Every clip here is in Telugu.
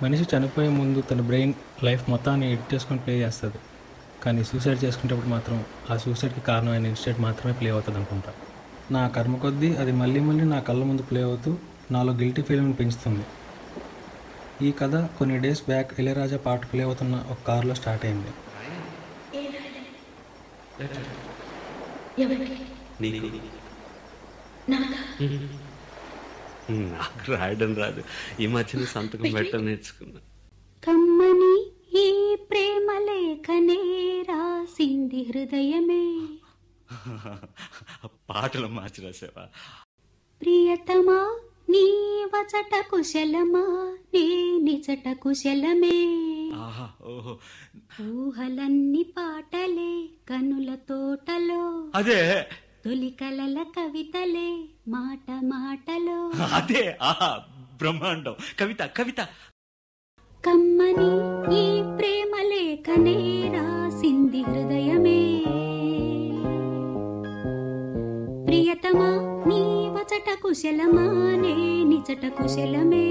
మనిషి చనిపోయే ముందు తన బ్రెయిన్ లైఫ్ మొత్తాన్ని ఎడిట్ చేసుకొని ప్లే చేస్తుంది. కానీ సూసైడ్ చేసుకునేటప్పుడు మాత్రం ఆ సూసైడ్కి కారణమైన ఇన్సిడెంట్ మాత్రమే ప్లే అవుతుంది అనుకుంటా. నా కర్మ కొద్దీ అది మళ్ళీ మళ్ళీ నా కళ్ళ ముందు ప్లే అవుతూ నాలో గిల్టీ ఫీలింగ్ని పెంచుతుంది. ఈ కథ కొన్ని డేస్ బ్యాక్ ఇళయరాజా పాట ప్లే అవుతున్న ఒక కారులో స్టార్ట్ అయింది. నాకు రాయడం రాదు, ఈ మధ్యన సంతకం పెట్టడం నేర్చుకున్నా. కమ్మని ఈ ప్రేమ లేఖనే రాసింది హృదయమే. పాటలు మార్చి రాసావా? ప్రియతమా నీ వచట కుశలమా నే నిచట కుశలమే. ఊహలన్నీ పాటలే కనుల తోటలో, అదే తొలి కలల కవితలే మాట మాటలో. అదే బ్రహ్మాండం. కవిత కవిత. కమ్మని ఈ ప్రేమ లేఖనే రాసింది హృదయమే. ప్రియతమా నీ వచట కుశలమా నే నిచట కుశలమే.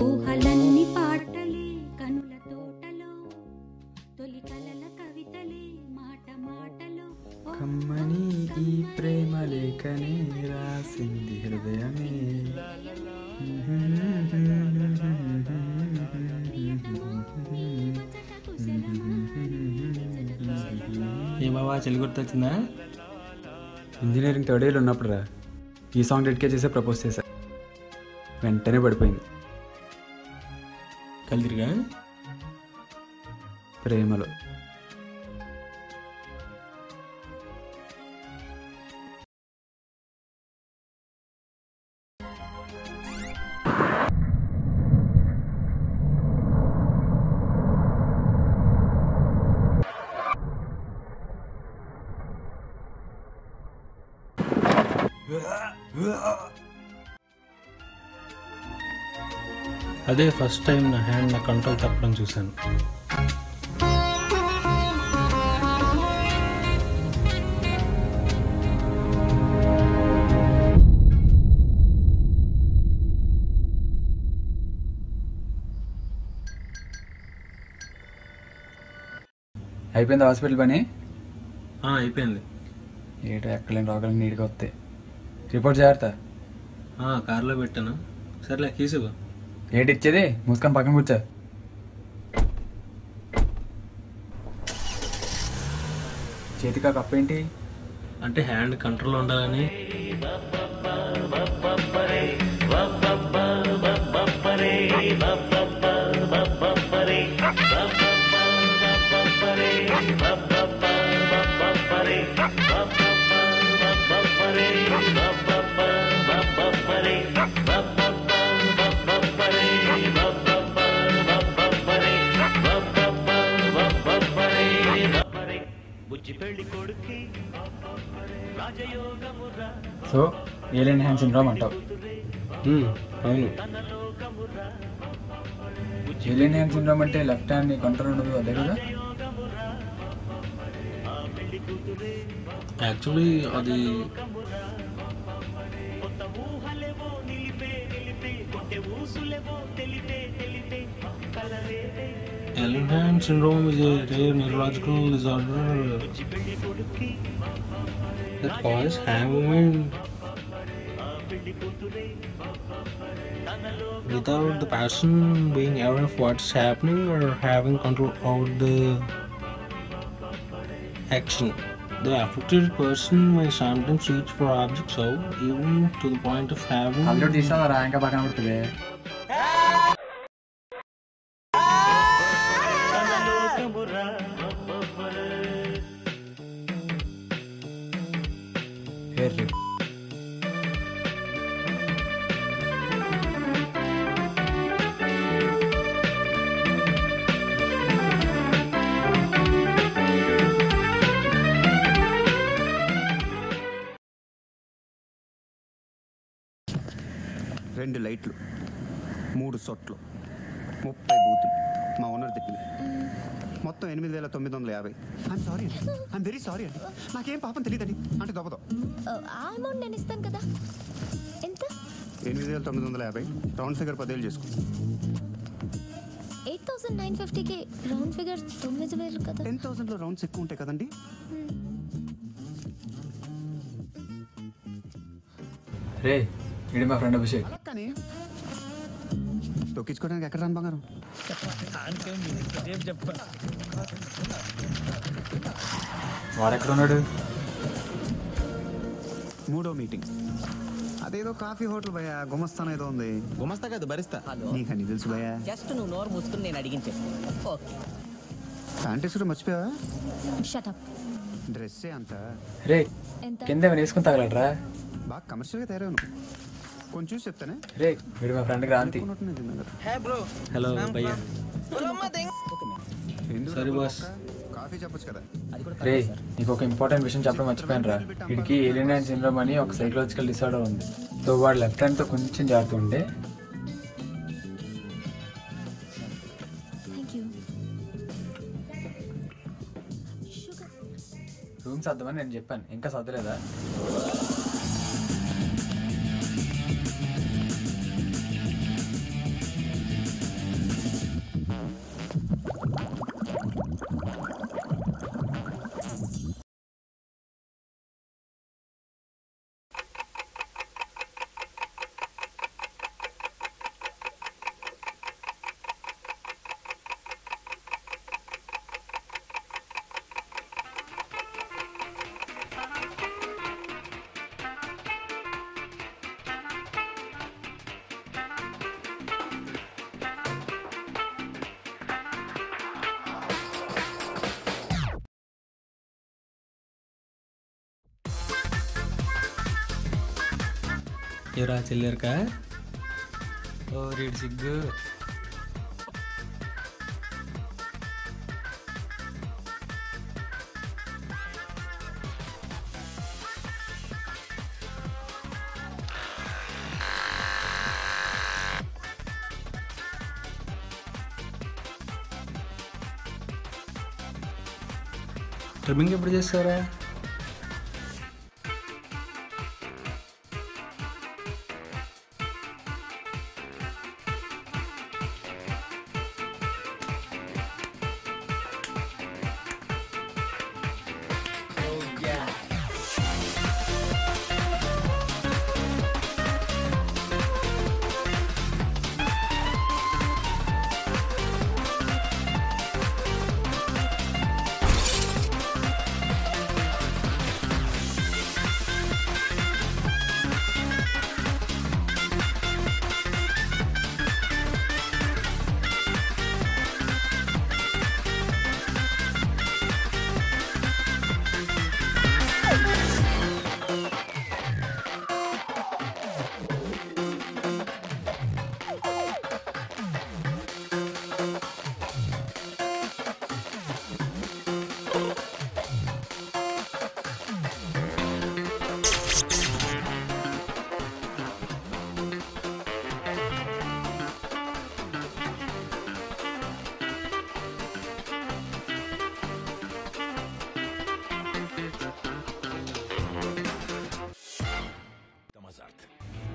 ఊహలన్నీ పాటలే కనుల తోటలో, తొలి కలల కవితలే మాట మాటలో. కమ్మని ఈ ప్రేమ లేఖనే రాసింది హృదయమే. ఏ బాబా చెల్లి గుర్తొచ్చిందా? ఇంజనీరింగ్ థర్డ్ ఇయర్ ఉన్నప్పుడు రా ఈ సాంగ్ డెడికేట్ చేసే ప్రపోజ్ చేశా. వెంటనే పడిపోయింది కలిదిరిగా ప్రేమలో. అదే ఫస్ట్ టైం నా హ్యాండ్ నా కంట్రోల్ తప్పడం చూశాను. అయిపోయింది హాస్పిటల్ పని? అయిపోయింది. ఏటో ఎక్కలేని రోగాలు నీట్గా వస్తాయి. రిపోర్ట్ జాగ్రత్త. కార్లో పెట్టాను. సర్లే కీసు. ఏటి ఇచ్చేది? మూసుకొని పక్కన కూర్చో. చేతికా కప్పు ఏంటి? అంటే హ్యాండ్ కంట్రోల్ ఉండాలని. సో ఏలియన్ హ్యాండ్ సిండ్రోమ్ అంటావు? అవును. ఏలియన్ హ్యాండ్ సిండ్రోమ్ అంటే లెఫ్ట్ హ్యాండ్ కంట్రోల్ ఉండదు, అదే కదా? యాక్చువల్లీ అది Alien hand syndrome is a rare neurological disorder that causes hand movement without the person being aware of what's happening or having control over the action. The affected person may sometimes reach for objects out, even to the point of having. కళ్ళు తీసా ర్యాంక్ బాగా కనబడుతుంది. రెండు లైట్లు, 3 సొట్లు, 30 బూతులు మా ఓనర్ తిప్పింది. మొత్తం 8,950. ఐఎమ్ సారీ అండి, ఐఎమ్ వెరీ సారీ అండి. నాకేం పాపం తెలియదండి అంటే దొబ్బదో. ఆ అమౌంట్ నేను ఇస్తాను కదా. ఎంత? 8,950 రౌండ్ ఫిగర్ 10,000 చేసుకో. 8,950కి రౌండ్ ఫిగర్ 9,000 కదా. 10,000లో రౌండ్స్ ఎక్కువ ఉంటాయి కదండి. రే ఇది మా ఫ్రెండ్ అభిషేక్. కానీ తొక్కించుకోవడానికి ఎక్కడ రాను బంగారం. వాడెక్కడ ఉన్నాడు? 3వ మీటింగ్. అదేదో కాఫీ హోటల్ భయ్యా, గుమస్తాన్ ఏదో ఉంది. గుమస్తా కాదు బరిస్తా. నీకని తెలుసు భయ్యా. జస్ట్ నువ్వు నోరు మూసుకుని నేను అడిగించే. ఓకే ప్యాంటేసుడు మర్చిపోయావా? Shut up. డ్రెస్సే అంత రే ఎంత? కింద ఏమైనా వేసుకుని తగలట్రా? బాగా కమర్షియల్గా తయారవును. కొంచెం చూసి చెప్తానే. రే వీడు మా friend Kranthi. Hey bro hello భయ్యా. ఎందుకు సరే బాస్. కాఫీ చెప్పొచ్చు కదా. రే నీకు ఒక ఇంపార్టెంట్ విషయం చెప్పడం మర్చిపోయాను రా. వీడికి ఏలియన్ సిండ్రోమ్ అని ఒక సైకలాజికల్ డిసార్డర్ ఉంది. సో వాడు లెఫ్ట్ హ్యాండ్తో కొంచెం జాగ్రత్త ఉండే. Thank you. రూమ్ సర్దమని నేను చెప్పాను, ఇంకా సర్దలేదా? ఏరా చెల్లెరకా? ఓ రీడ్ సిగ్గు. ట్రిమ్మింగ్ ఎప్పుడు చేస్తారా?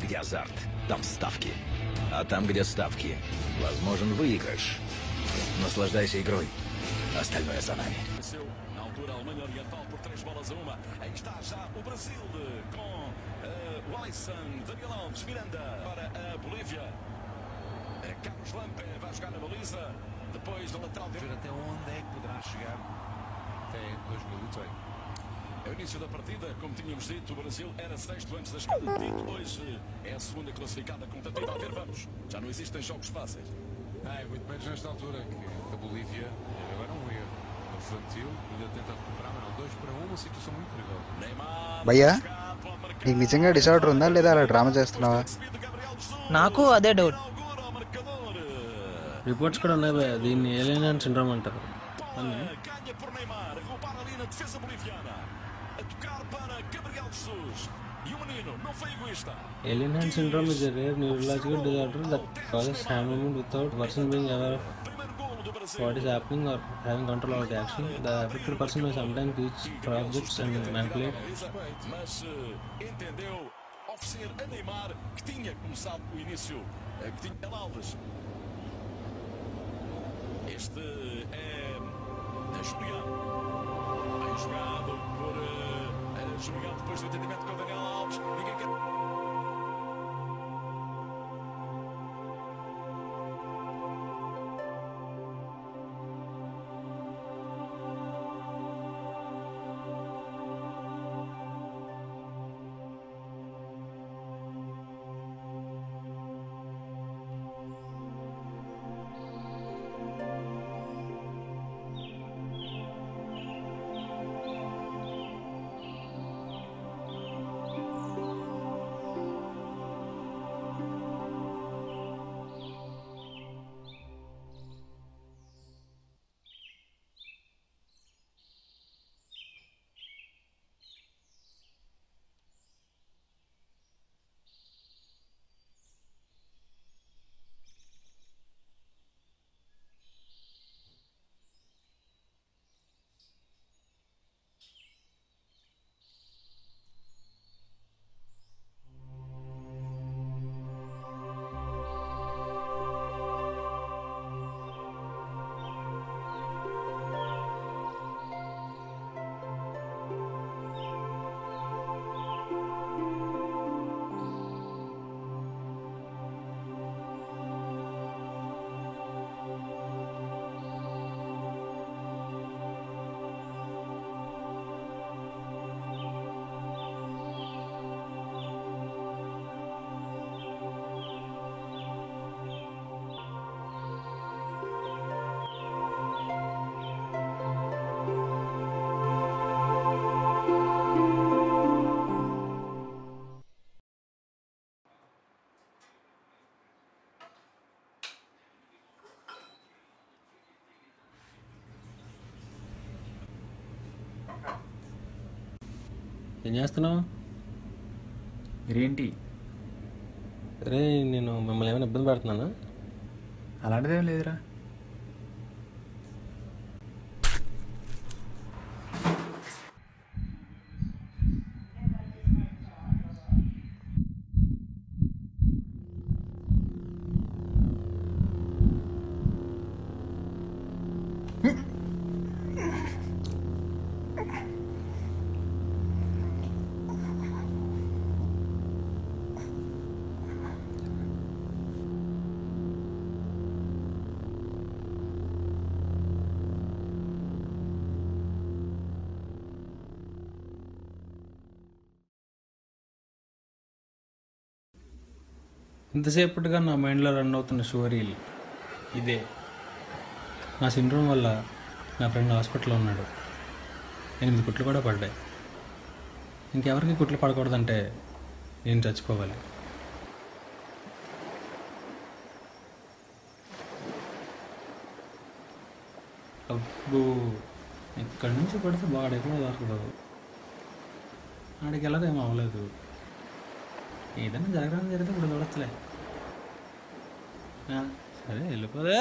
Где азарт, там ставки. А там, где ставки, возможен выигрыш. Наслаждайся игрой. Остальное за нами. Na altura, a Alemanha Oriental por 3-1. Aí está já o Brasil com o Alisson, Daniel Alves, Miranda para a Bolívia. Carlos Lampe vai jogar na baliza. Depois da lateral direita. Até onde é que poderá chegar? Até 2018. É o início da partida, como tínhamos dito, o Brasil era sexto antes da chegada de Tito. Hoje é a segunda classificada competitiva. A ver, vamos. Já não existem jogos fáceis. Muito menos nesta altura, que a Bolívia agora um erro infantil, ainda tenta recuperar, mas não, 2-1, uma situação muito perigosa. భయ్యా నీకు నిజంగా డిసార్డర్ ఉందా లేదా అలా డ్రామా చేస్తున్నావా? నాకు అదే డౌట్. రిపోర్ట్స్ కూడా ఉన్నాయి భయ్యా, దీన్ని ఏలియన్ సిండ్రోమ్ అంటారు. Alien syndrome is a rare neurological disorder that causes hand movement without person being aware of what is happening or having control over the action. The affected person may sometimes reach for objects and manipulate. oferecer a Neymar, que tinha começado o início, que tinha Alves. Este é Julián. Bem jogado por Julián depois do entendimento com o Daniel Alves. Ninguém quer... ఏం చేస్తున్నావు? మీరేంటి? రే నేను మిమ్మల్ని ఏమైనా ఇబ్బంది పెడుతున్నానా? అలాంటిదేం లేదురా. ఇంతసేపటిగా నా మైండ్లో రన్ అవుతున్న స్టోరీలు ఇదే. నా సిండ్రోమ్ వల్ల నా ఫ్రెండ్ హాస్పిటల్లో ఉన్నాడు. 8 కుట్లు కూడా పడ్డాయి. ఇంకెవరికి కుట్లు పడకూడదంటే నేను చచ్చిపోవాలి. అబ్బో, ఇక్కడి నుంచి పడితే బాగా కూడా దొరకదు. ఆడికి వెళ్ళదేమో అవ్వలేదు. ఏదైనా జరగడం జరిగితే ఇప్పుడు చూడొచ్చులే. సరే వెళ్ళిపోదే.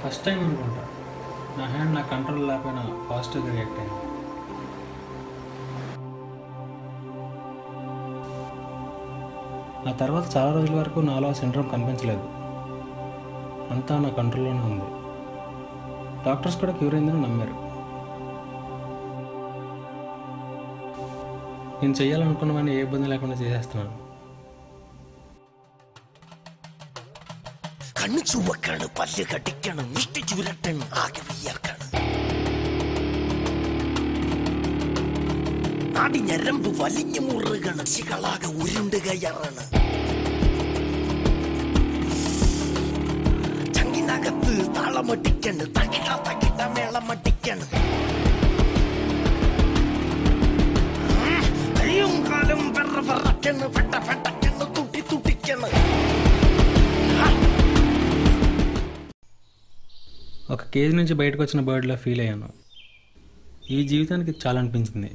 ఫస్ట్ టైం అనుకుంటా నా హ్యాండ్ నా కంట్రోల్ లేకపోయినా పాజిటివ్గా రియాక్ట్ అయింది. ఆ తర్వాత చాలా రోజుల వరకు నాలో సిండ్రోమ్ కనిపించలేదు. అంతా నా కంట్రోల్లోనే ఉంది. డాక్టర్స్ కూడా క్యూర్ అయిందని నమ్మారు. నేను చేయాలనుకున్నవన్నీ ఏ ఇబ్బంది లేకుండా చేసేస్తున్నాను. കണ്ണു ചുവക്കാണ്, പല്ല് കടിക്കണം, മുഷ്ടി ചുരട്ടണം, ആകെ വിയർക്കണം. നാടി ഞരമ്പ് വലിഞ്ഞു മുറുകണം, ചികളാകെ ഉരുണ്ട് കയറണം. ചങ്ങിനകത്ത് താളമടിക്കണം, തകിട തകിട മേളമടിക്കണം. കയ്യും കാലും വെറ വെറക്കണം, പെട്ട പെട്ടക്കണം, തുട്ടി തുട്ടിക്കണം. ఒక కేజీ నుంచి బయటకు వచ్చిన బర్డ్లా ఫీల్ అయ్యాను. ఈ జీవితానికి చాలా అనిపించింది.